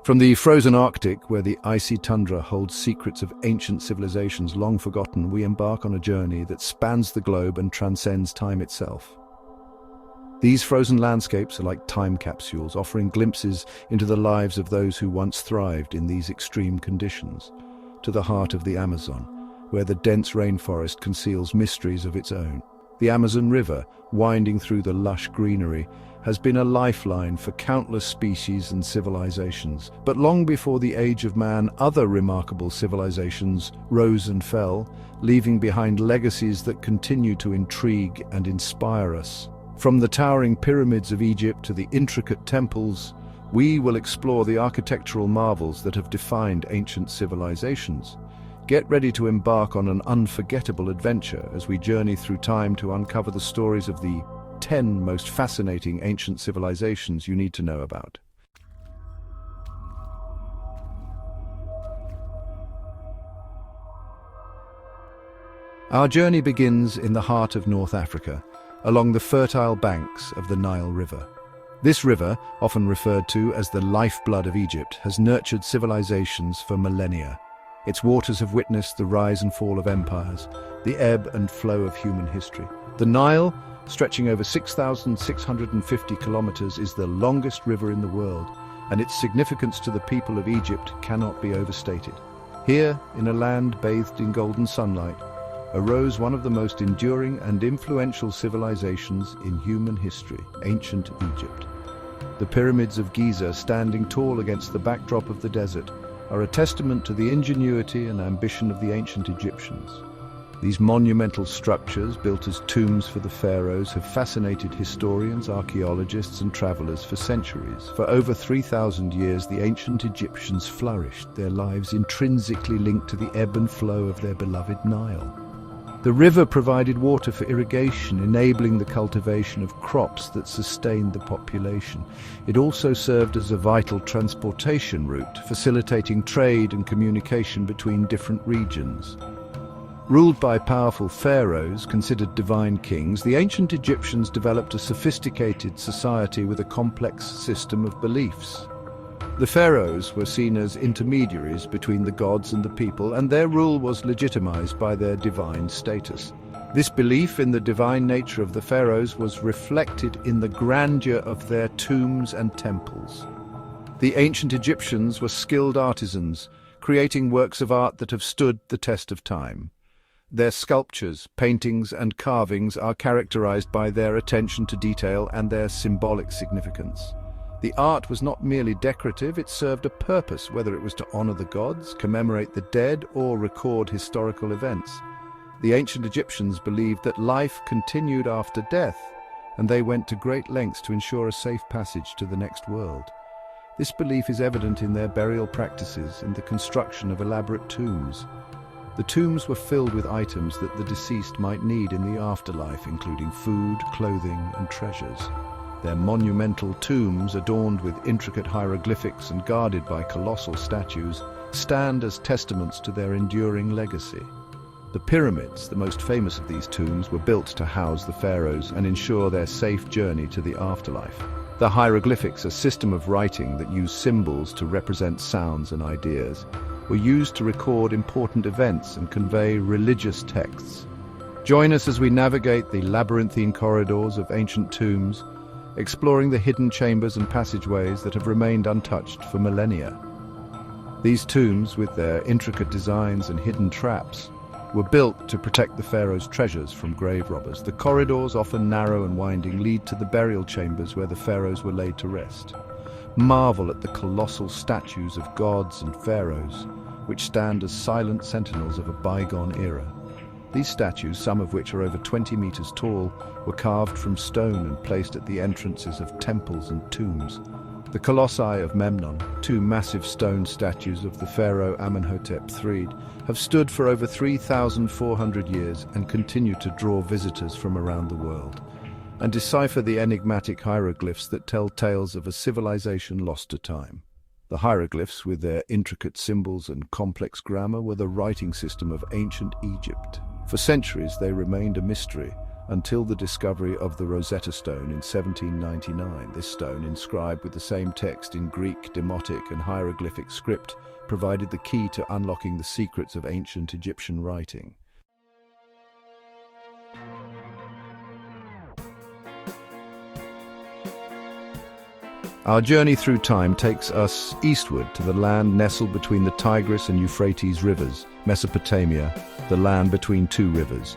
From the frozen Arctic, where the icy tundra holds secrets of ancient civilizations long forgotten, we embark on a journey that spans the globe and transcends time itself. These frozen landscapes are like time capsules, offering glimpses into the lives of those who once thrived in these extreme conditions. To the heart of the Amazon, where the dense rainforest conceals mysteries of its own. The Amazon River, winding through the lush greenery, has been a lifeline for countless species and civilizations. But long before the age of man, other remarkable civilizations rose and fell, leaving behind legacies that continue to intrigue and inspire us. From the towering pyramids of Egypt to the intricate temples, we will explore the architectural marvels that have defined ancient civilizations. Get ready to embark on an unforgettable adventure as we journey through time to uncover the stories of the 10 most fascinating ancient civilizations you need to know about. Our journey begins in the heart of North Africa, along the fertile banks of the Nile River. This river, often referred to as the lifeblood of Egypt, has nurtured civilizations for millennia. Its waters have witnessed the rise and fall of empires, the ebb and flow of human history. The Nile, stretching over 6,650 kilometers, is the longest river in the world, and its significance to the people of Egypt cannot be overstated. Here, in a land bathed in golden sunlight, arose one of the most enduring and influential civilizations in human history, ancient Egypt. The pyramids of Giza, standing tall against the backdrop of the desert, are a testament to the ingenuity and ambition of the ancient Egyptians. These monumental structures, built as tombs for the pharaohs, have fascinated historians, archaeologists, and travelers for centuries. For over 3,000 years, the ancient Egyptians flourished, their lives intrinsically linked to the ebb and flow of their beloved Nile. The river provided water for irrigation, enabling the cultivation of crops that sustained the population. It also served as a vital transportation route, facilitating trade and communication between different regions. Ruled by powerful pharaohs, considered divine kings, the ancient Egyptians developed a sophisticated society with a complex system of beliefs. The pharaohs were seen as intermediaries between the gods and the people, and their rule was legitimized by their divine status. This belief in the divine nature of the pharaohs was reflected in the grandeur of their tombs and temples. The ancient Egyptians were skilled artisans, creating works of art that have stood the test of time. Their sculptures, paintings, and carvings are characterized by their attention to detail and their symbolic significance. The art was not merely decorative, it served a purpose, whether it was to honor the gods, commemorate the dead, or record historical events. The ancient Egyptians believed that life continued after death, and they went to great lengths to ensure a safe passage to the next world. This belief is evident in their burial practices and the construction of elaborate tombs. The tombs were filled with items that the deceased might need in the afterlife, including food, clothing, and treasures. Their monumental tombs, adorned with intricate hieroglyphics and guarded by colossal statues, stand as testaments to their enduring legacy. The pyramids, the most famous of these tombs, were built to house the pharaohs and ensure their safe journey to the afterlife. The hieroglyphics, a system of writing that used symbols to represent sounds and ideas, were used to record important events and convey religious texts. Join us as we navigate the labyrinthine corridors of ancient tombs, exploring the hidden chambers and passageways that have remained untouched for millennia. These tombs, with their intricate designs and hidden traps, were built to protect the pharaoh's treasures from grave robbers. The corridors, often narrow and winding, lead to the burial chambers where the pharaohs were laid to rest. Marvel at the colossal statues of gods and pharaohs, which stand as silent sentinels of a bygone era. These statues, some of which are over 20 meters tall, were carved from stone and placed at the entrances of temples and tombs. The colossi of Memnon, two massive stone statues of the pharaoh Amenhotep III, have stood for over 3,400 years and continue to draw visitors from around the world, and decipher the enigmatic hieroglyphs that tell tales of a civilization lost to time. The hieroglyphs, with their intricate symbols and complex grammar, were the writing system of ancient Egypt. For centuries they remained a mystery, until the discovery of the Rosetta Stone in 1799. This stone, inscribed with the same text in Greek, Demotic and hieroglyphic script, provided the key to unlocking the secrets of ancient Egyptian writing. Our journey through time takes us eastward to the land nestled between the Tigris and Euphrates rivers, Mesopotamia, the land between two rivers.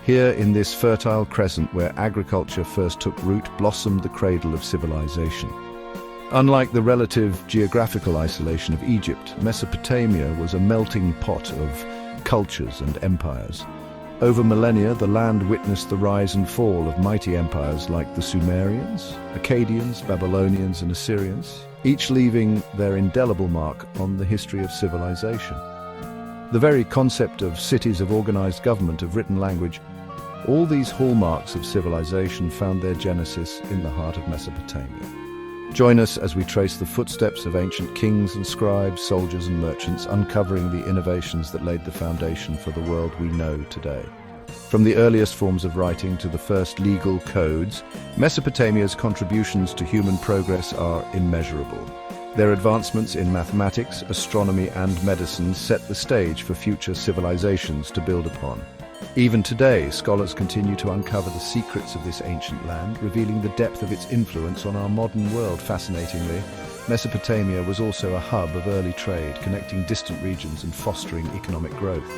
Here, in this fertile crescent where agriculture first took root, blossomed the cradle of civilization. Unlike the relative geographical isolation of Egypt, Mesopotamia was a melting pot of cultures and empires. Over millennia, the land witnessed the rise and fall of mighty empires like the Sumerians, Akkadians, Babylonians and Assyrians, each leaving their indelible mark on the history of civilization. The very concept of cities, of organized government, of written language, all these hallmarks of civilization found their genesis in the heart of Mesopotamia. Join us as we trace the footsteps of ancient kings and scribes, soldiers and merchants, uncovering the innovations that laid the foundation for the world we know today. From the earliest forms of writing to the first legal codes, Mesopotamia's contributions to human progress are immeasurable. Their advancements in mathematics, astronomy and medicine set the stage for future civilizations to build upon. Even today, scholars continue to uncover the secrets of this ancient land, revealing the depth of its influence on our modern world. Fascinatingly, Mesopotamia was also a hub of early trade, connecting distant regions and fostering economic growth.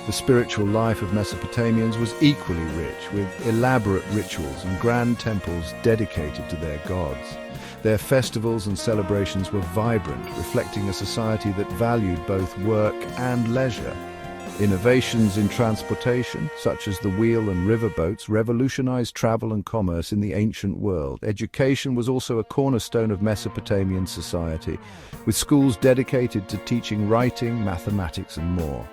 The spiritual life of Mesopotamians was equally rich, with elaborate rituals and grand temples dedicated to their gods. Their festivals and celebrations were vibrant, reflecting a society that valued both work and leisure. Innovations in transportation, such as the wheel and river boats, revolutionized travel and commerce in the ancient world. Education was also a cornerstone of Mesopotamian society, with schools dedicated to teaching writing, mathematics, and more.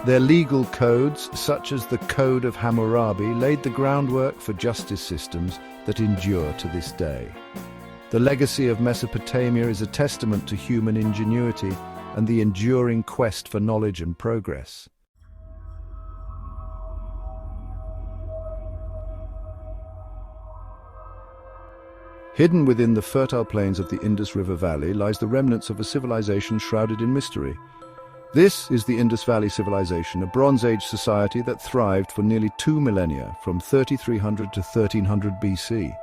Their legal codes, such as the Code of Hammurabi, laid the groundwork for justice systems that endure to this day. The legacy of Mesopotamia is a testament to human ingenuity and the enduring quest for knowledge and progress. Hidden within the fertile plains of the Indus River Valley lies the remnants of a civilization shrouded in mystery. This is the Indus Valley civilization, a Bronze Age society that thrived for nearly 2 millennia, from 3300 to 1300 BC.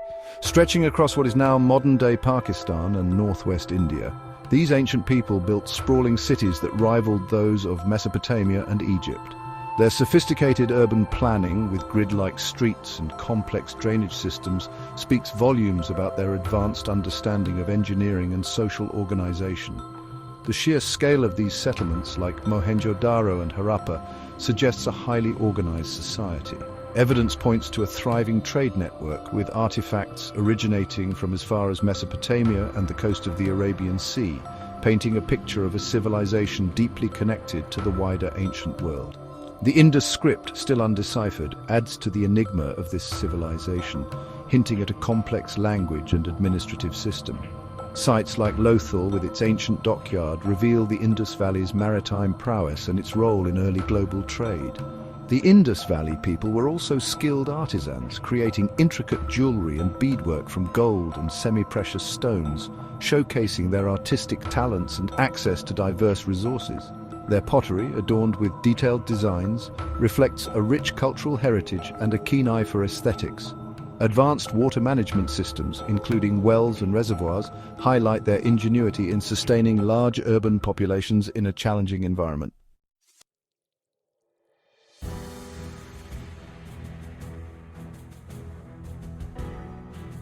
Stretching across what is now modern-day Pakistan and northwest India, these ancient people built sprawling cities that rivaled those of Mesopotamia and Egypt. Their sophisticated urban planning, with grid-like streets and complex drainage systems, speaks volumes about their advanced understanding of engineering and social organization. The sheer scale of these settlements, like Mohenjo-Daro and Harappa, suggests a highly organized society. Evidence points to a thriving trade network, with artifacts originating from as far as Mesopotamia and the coast of the Arabian Sea, painting a picture of a civilization deeply connected to the wider ancient world. The Indus script, still undeciphered, adds to the enigma of this civilization, hinting at a complex language and administrative system. Sites like Lothal, with its ancient dockyard, reveal the Indus Valley's maritime prowess and its role in early global trade. The Indus Valley people were also skilled artisans, creating intricate jewelry and beadwork from gold and semi-precious stones, showcasing their artistic talents and access to diverse resources. Their pottery, adorned with detailed designs, reflects a rich cultural heritage and a keen eye for aesthetics. Advanced water management systems, including wells and reservoirs, highlight their ingenuity in sustaining large urban populations in a challenging environment.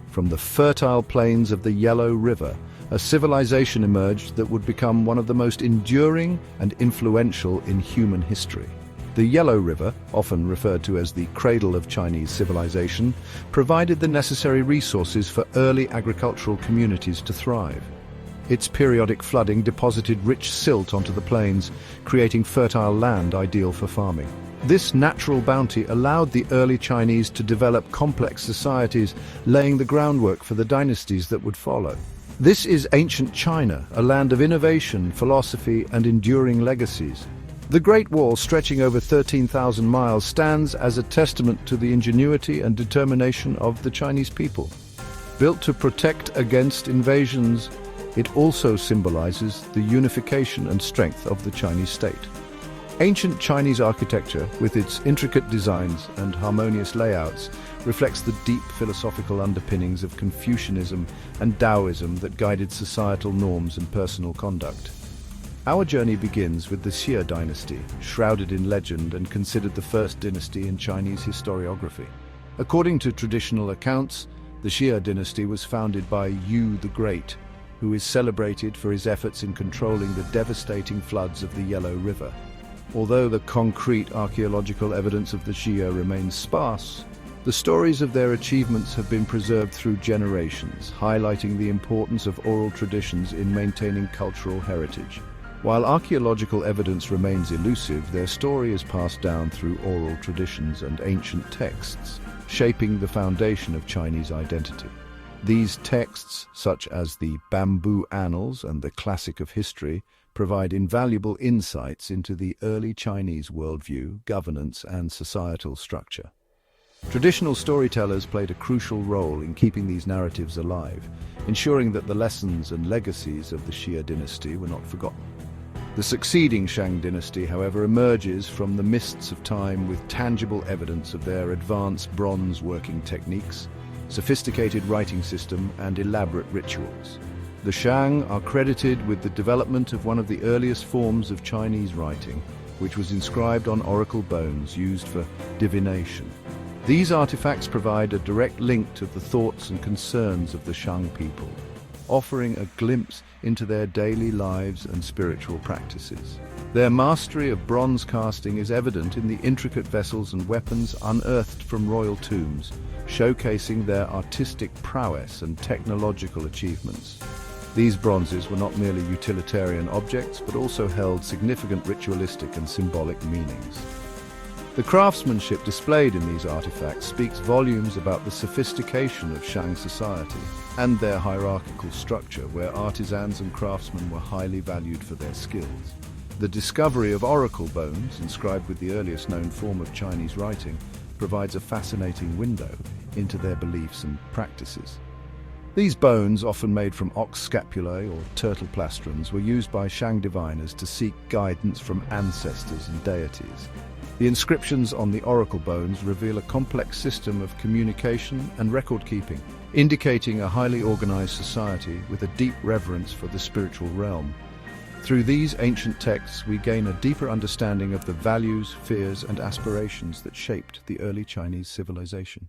From the fertile plains of the Yellow River, a civilization emerged that would become one of the most enduring and influential in human history. The Yellow River, often referred to as the cradle of Chinese civilization, provided the necessary resources for early agricultural communities to thrive. Its periodic flooding deposited rich silt onto the plains, creating fertile land ideal for farming. This natural bounty allowed the early Chinese to develop complex societies, laying the groundwork for the dynasties that would follow. This is ancient China, a land of innovation, philosophy, and enduring legacies. The Great Wall, stretching over 13,000 miles, stands as a testament to the ingenuity and determination of the Chinese people. Built to protect against invasions, it also symbolizes the unification and strength of the Chinese state. Ancient Chinese architecture, with its intricate designs and harmonious layouts, reflects the deep philosophical underpinnings of Confucianism and Taoism that guided societal norms and personal conduct. Our journey begins with the Xia dynasty, shrouded in legend and considered the first dynasty in Chinese historiography. According to traditional accounts, the Xia dynasty was founded by Yu the Great, who is celebrated for his efforts in controlling the devastating floods of the Yellow River. Although the concrete archaeological evidence of the Xia remains sparse, the stories of their achievements have been preserved through generations, highlighting the importance of oral traditions in maintaining cultural heritage. While archaeological evidence remains elusive, their story is passed down through oral traditions and ancient texts, shaping the foundation of Chinese identity. These texts, such as the Bamboo Annals and the Classic of History, provide invaluable insights into the early Chinese worldview, governance, and societal structure. Traditional storytellers played a crucial role in keeping these narratives alive, ensuring that the lessons and legacies of the Xia dynasty were not forgotten. The succeeding Shang dynasty, however, emerges from the mists of time with tangible evidence of their advanced bronze working techniques, sophisticated writing system, and elaborate rituals. The Shang are credited with the development of one of the earliest forms of Chinese writing, which was inscribed on oracle bones used for divination. These artifacts provide a direct link to the thoughts and concerns of the Shang people, offering a glimpse into their daily lives and spiritual practices. Their mastery of bronze casting is evident in the intricate vessels and weapons unearthed from royal tombs, showcasing their artistic prowess and technological achievements. These bronzes were not merely utilitarian objects, but also held significant ritualistic and symbolic meanings. The craftsmanship displayed in these artifacts speaks volumes about the sophistication of Shang society and their hierarchical structure, where artisans and craftsmen were highly valued for their skills. The discovery of oracle bones, inscribed with the earliest known form of Chinese writing, provides a fascinating window into their beliefs and practices. These bones, often made from ox scapulae or turtle plastrons, were used by Shang diviners to seek guidance from ancestors and deities. The inscriptions on the oracle bones reveal a complex system of communication and record-keeping, indicating a highly organized society with a deep reverence for the spiritual realm. Through these ancient texts, we gain a deeper understanding of the values, fears, and aspirations that shaped the early Chinese civilization.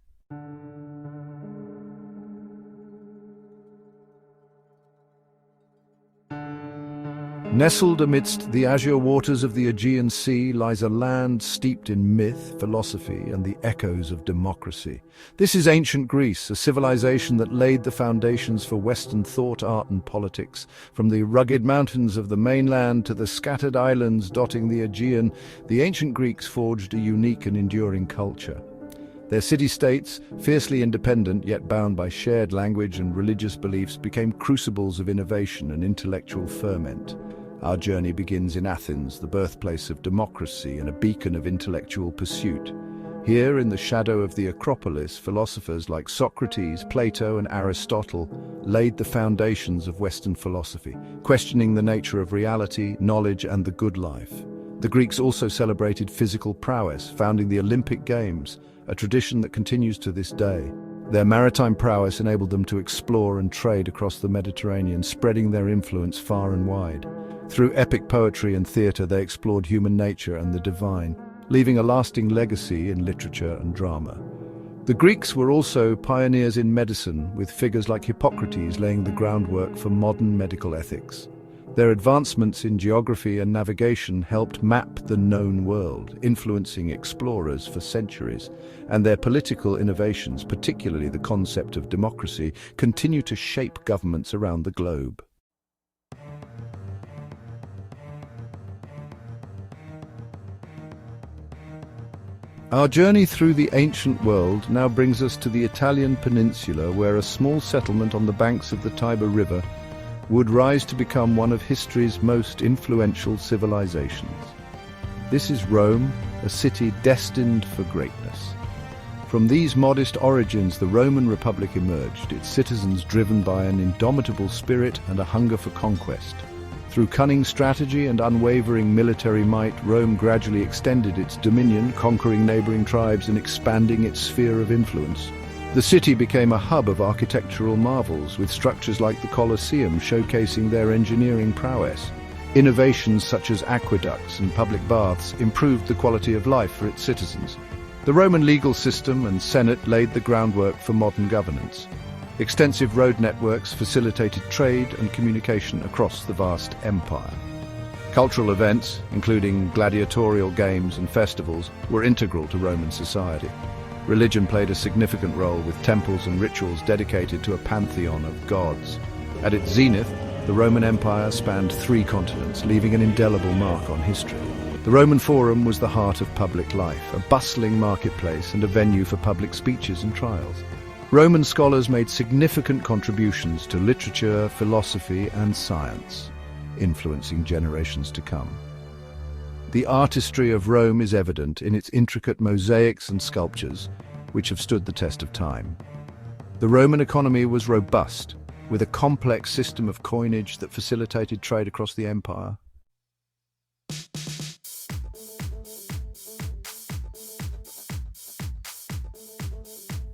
Nestled amidst the azure waters of the Aegean Sea lies a land steeped in myth, philosophy, and the echoes of democracy. This is ancient Greece, a civilization that laid the foundations for Western thought, art, and politics. From the rugged mountains of the mainland to the scattered islands dotting the Aegean, the ancient Greeks forged a unique and enduring culture. Their city-states, fiercely independent yet bound by shared language and religious beliefs, became crucibles of innovation and intellectual ferment. Our journey begins in Athens, the birthplace of democracy and a beacon of intellectual pursuit. Here, in the shadow of the Acropolis, philosophers like Socrates, Plato, and Aristotle laid the foundations of Western philosophy, questioning the nature of reality, knowledge, and the good life. The Greeks also celebrated physical prowess, founding the Olympic Games, a tradition that continues to this day. Their maritime prowess enabled them to explore and trade across the Mediterranean, spreading their influence far and wide. Through epic poetry and theatre, they explored human nature and the divine, leaving a lasting legacy in literature and drama. The Greeks were also pioneers in medicine, with figures like Hippocrates laying the groundwork for modern medical ethics. Their advancements in geography and navigation helped map the known world, influencing explorers for centuries, and their political innovations, particularly the concept of democracy, continue to shape governments around the globe. Our journey through the ancient world now brings us to the Italian peninsula, where a small settlement on the banks of the Tiber River would rise to become one of history's most influential civilizations. This is Rome, a city destined for greatness. From these modest origins, the Roman Republic emerged, its citizens driven by an indomitable spirit and a hunger for conquest. Through cunning strategy and unwavering military might, Rome gradually extended its dominion, conquering neighboring tribes and expanding its sphere of influence. The city became a hub of architectural marvels, with structures like the Colosseum showcasing their engineering prowess. Innovations such as aqueducts and public baths improved the quality of life for its citizens. The Roman legal system and Senate laid the groundwork for modern governance. Extensive road networks facilitated trade and communication across the vast empire. Cultural events, including gladiatorial games and festivals, were integral to Roman society. Religion played a significant role, with temples and rituals dedicated to a pantheon of gods. At its zenith, the Roman Empire spanned 3 continents, leaving an indelible mark on history. The Roman Forum was the heart of public life, a bustling marketplace and a venue for public speeches and trials. Roman scholars made significant contributions to literature, philosophy, and science, influencing generations to come. The artistry of Rome is evident in its intricate mosaics and sculptures, which have stood the test of time. The Roman economy was robust, with a complex system of coinage that facilitated trade across the empire.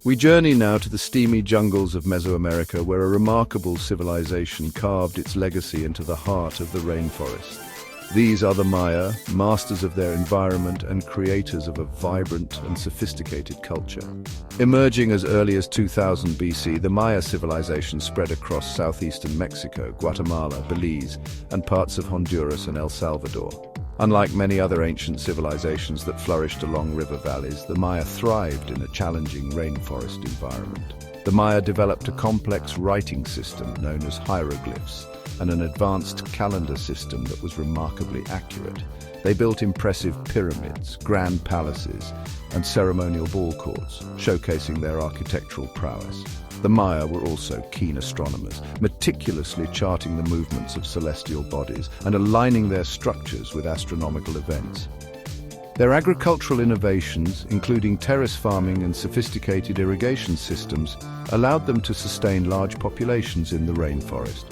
We journey now to the steamy jungles of Mesoamerica, where a remarkable civilization carved its legacy into the heart of the rainforest. These are the Maya, masters of their environment and creators of a vibrant and sophisticated culture. Emerging as early as 2000 BC, the Maya civilization spread across southeastern Mexico, Guatemala, Belize, and parts of Honduras and El Salvador. Unlike many other ancient civilizations that flourished along river valleys, the Maya thrived in a challenging rainforest environment. The Maya developed a complex writing system known as hieroglyphs, and an advanced calendar system that was remarkably accurate. They built impressive pyramids, grand palaces, and ceremonial ball courts, showcasing their architectural prowess. The Maya were also keen astronomers, meticulously charting the movements of celestial bodies and aligning their structures with astronomical events. Their agricultural innovations, including terrace farming and sophisticated irrigation systems, allowed them to sustain large populations in the rainforest.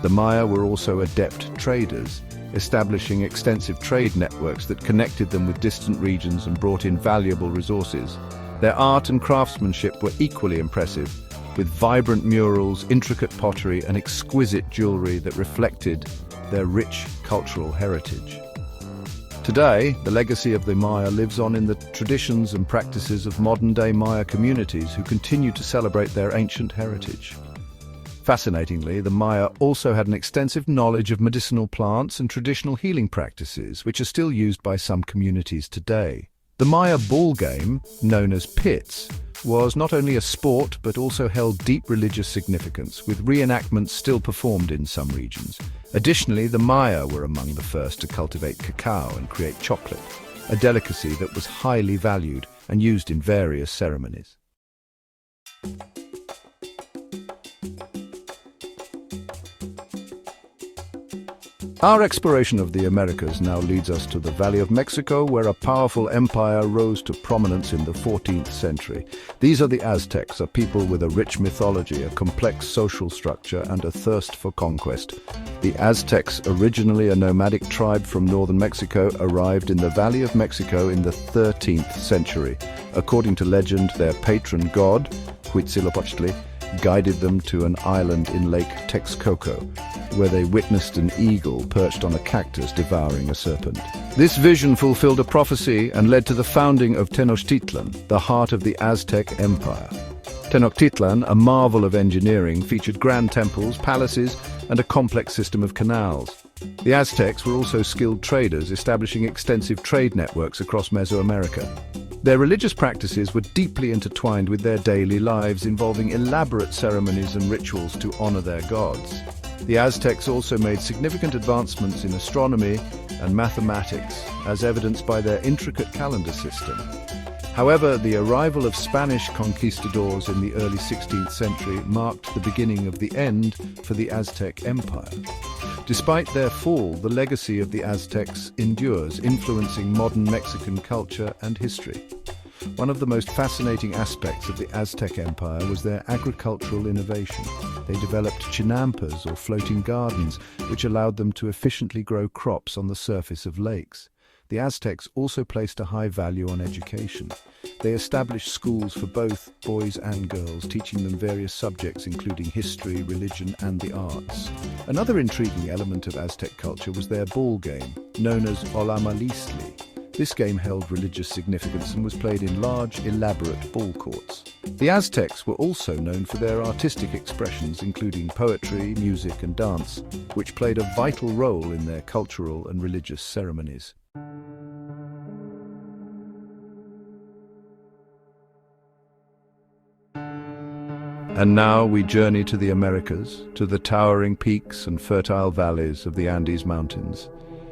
The Maya were also adept traders, establishing extensive trade networks that connected them with distant regions and brought in valuable resources. Their art and craftsmanship were equally impressive, with vibrant murals, intricate pottery, and exquisite jewelry that reflected their rich cultural heritage. Today, the legacy of the Maya lives on in the traditions and practices of modern-day Maya communities who continue to celebrate their ancient heritage. Fascinatingly, the Maya also had an extensive knowledge of medicinal plants and traditional healing practices, which are still used by some communities today. The Maya ball game, known as pits, was not only a sport but also held deep religious significance, with reenactments still performed in some regions. Additionally, the Maya were among the first to cultivate cacao and create chocolate, a delicacy that was highly valued and used in various ceremonies. Our exploration of the Americas now leads us to the Valley of Mexico, where a powerful empire rose to prominence in the 14th century. These are the Aztecs, a people with a rich mythology, a complex social structure, and a thirst for conquest. The Aztecs, originally a nomadic tribe from northern Mexico, arrived in the Valley of Mexico in the 13th century. According to legend, their patron god, Huitzilopochtli, guided them to an island in Lake Texcoco, where they witnessed an eagle perched on a cactus devouring a serpent. This vision fulfilled a prophecy and led to the founding of Tenochtitlan, the heart of the Aztec Empire. Tenochtitlan, a marvel of engineering, featured grand temples, palaces, and a complex system of canals. The Aztecs were also skilled traders, establishing extensive trade networks across Mesoamerica. Their religious practices were deeply intertwined with their daily lives, involving elaborate ceremonies and rituals to honor their gods. The Aztecs also made significant advancements in astronomy and mathematics, as evidenced by their intricate calendar system. However, the arrival of Spanish conquistadors in the early 16th century marked the beginning of the end for the Aztec Empire. Despite their fall, the legacy of the Aztecs endures, influencing modern Mexican culture and history. One of the most fascinating aspects of the Aztec Empire was their agricultural innovation. They developed chinampas, or floating gardens, which allowed them to efficiently grow crops on the surface of lakes. The Aztecs also placed a high value on education. They established schools for both boys and girls, teaching them various subjects including history, religion, and the arts. Another intriguing element of Aztec culture was their ball game, known as Olamalisli. This game held religious significance and was played in large, elaborate ball courts. The Aztecs were also known for their artistic expressions, including poetry, music, and dance, which played a vital role in their cultural and religious ceremonies. And now we journey to the Americas, to the towering peaks and fertile valleys of the Andes Mountains.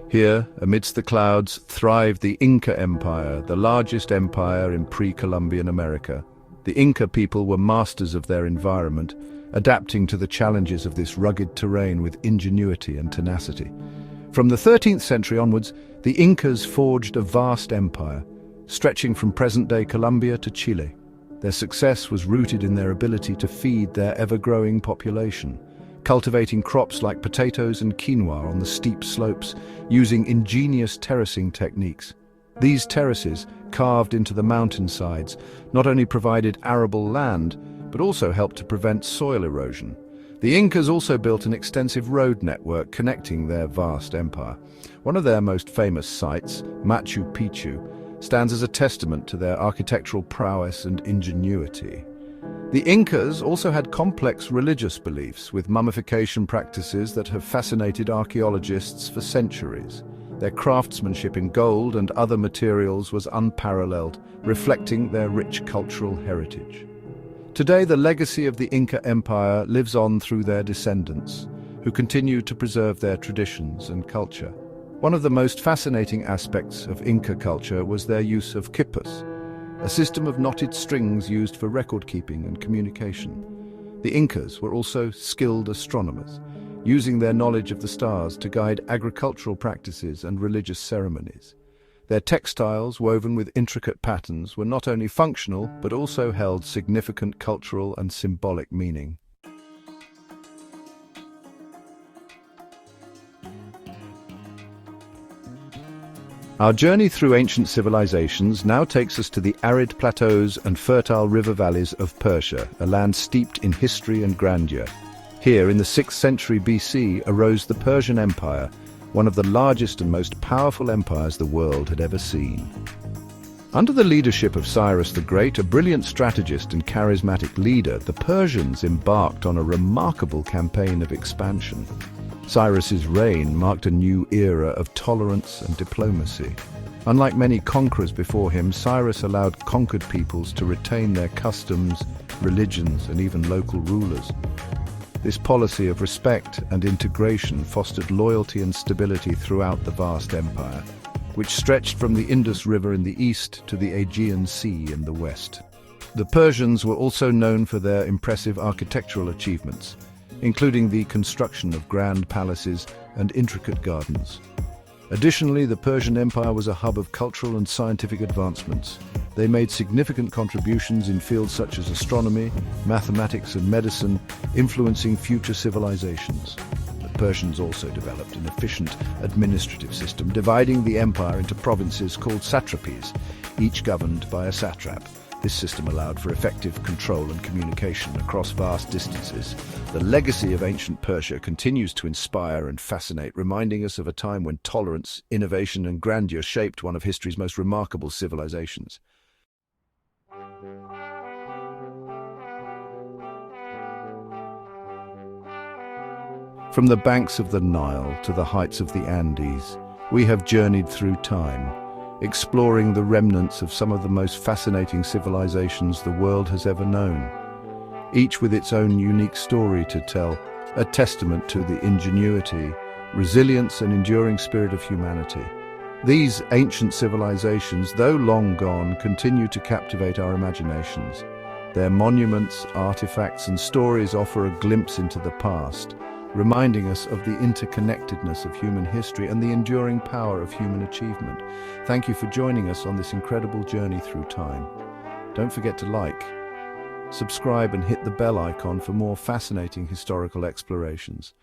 Here, amidst the clouds, thrived the Inca Empire, the largest empire in pre-Columbian America. The Inca people were masters of their environment, adapting to the challenges of this rugged terrain with ingenuity and tenacity. From the 13th century onwards, the Incas forged a vast empire, stretching from present-day Colombia to Chile. Their success was rooted in their ability to feed their ever-growing population, cultivating crops like potatoes and quinoa on the steep slopes, using ingenious terracing techniques. These terraces, carved into the mountainsides, not only provided arable land, but also helped to prevent soil erosion. The Incas also built an extensive road network connecting their vast empire. One of their most famous sites, Machu Picchu, stands as a testament to their architectural prowess and ingenuity. The Incas also had complex religious beliefs, with mummification practices that have fascinated archaeologists for centuries. Their craftsmanship in gold and other materials was unparalleled, reflecting their rich cultural heritage. Today, the legacy of the Inca Empire lives on through their descendants, who continue to preserve their traditions and culture. One of the most fascinating aspects of Inca culture was their use of quipus, a system of knotted strings used for record-keeping and communication. The Incas were also skilled astronomers, using their knowledge of the stars to guide agricultural practices and religious ceremonies. Their textiles, woven with intricate patterns, were not only functional, but also held significant cultural and symbolic meaning. Our journey through ancient civilizations now takes us to the arid plateaus and fertile river valleys of Persia, a land steeped in history and grandeur. Here, in the 6th century BC, arose the Persian Empire, one of the largest and most powerful empires the world had ever seen. Under the leadership of Cyrus the Great, a brilliant strategist and charismatic leader, the Persians embarked on a remarkable campaign of expansion. Cyrus's reign marked a new era of tolerance and diplomacy. Unlike many conquerors before him, Cyrus allowed conquered peoples to retain their customs, religions, and even local rulers. This policy of respect and integration fostered loyalty and stability throughout the vast empire, which stretched from the Indus River in the east to the Aegean Sea in the west. The Persians were also known for their impressive architectural achievements, including the construction of grand palaces and intricate gardens. Additionally, the Persian Empire was a hub of cultural and scientific advancements. They made significant contributions in fields such as astronomy, mathematics, and medicine, influencing future civilizations. The Persians also developed an efficient administrative system, dividing the empire into provinces called satrapies, each governed by a satrap. This system allowed for effective control and communication across vast distances. The legacy of ancient Persia continues to inspire and fascinate, reminding us of a time when tolerance, innovation, and grandeur shaped one of history's most remarkable civilizations. From the banks of the Nile to the heights of the Andes, we have journeyed through time, exploring the remnants of some of the most fascinating civilizations the world has ever known, each with its own unique story to tell, a testament to the ingenuity, resilience, and enduring spirit of humanity. These ancient civilizations, though long gone, continue to captivate our imaginations. Their monuments, artifacts, and stories offer a glimpse into the past, reminding us of the interconnectedness of human history and the enduring power of human achievement. Thank you for joining us on this incredible journey through time. Don't forget to like, subscribe and hit the bell icon for more fascinating historical explorations.